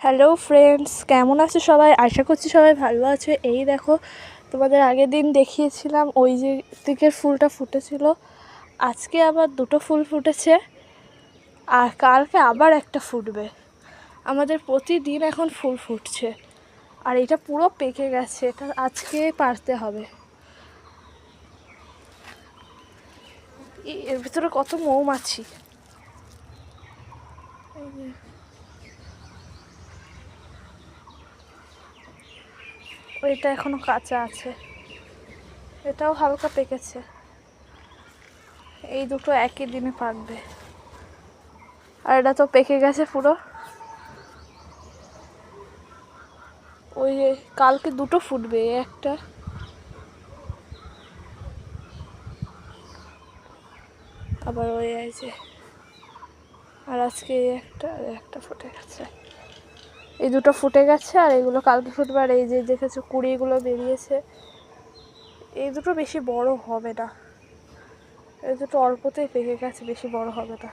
Hello friends, কেমন আছো সবাই? আশা করছি সবাই ভালো আছে। এই দেখো, তোমাদের আগের দিন দেখিয়েছিলাম ওই যে দিকের ফুলটা ফুটেছিল, আজকে আবার দুটো ফুল ফুটেছে আর কালকে আবার একটা ফুটবে। আমাদের প্রতিদিন এখন ফুল ফুটছে আর এটা পুরো পেকে গেছে, এটা আজকে পারতে হবে। এর ভিতরে কত মৌমাছি। এটা এখনো কাঁচা আছে, এটাও হালকা পেকেছে। এই দুটো একই দিনে পাকবে আর এটা তো পেকে গেছে পুরো। ওই কালকে দুটো ফুটবে, একটা আবার ওই আছে, আর আজকে একটা ফুটে গেছে। এই দুটো ফুটে গেছে আর এগুলো কালকে ফুটবে। আর এই যে দেখেছো কুড়িগুলো বেরিয়েছে, এই দুটো বেশি বড় হবে না, এই দুটো অল্পতেই পেকে গেছে, বেশি বড় হবে না।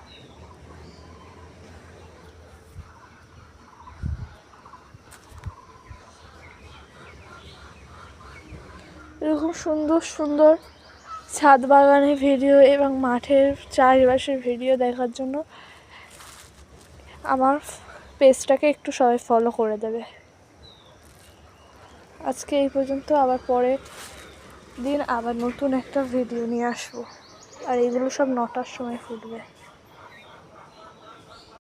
এরকম সুন্দর সুন্দর ছাদ বাগানের ভিডিও এবং মাঠের চারপাশের ভিডিও দেখার জন্য আমার পেজটাকে একটু সবাই ফলো করে দেবে। আজকে এই পর্যন্ত, আবার পরের দিন আবার নতুন একটা ভিডিও নিয়ে আসবো। আর এগুলো সব 9টার সময় ফুটবে।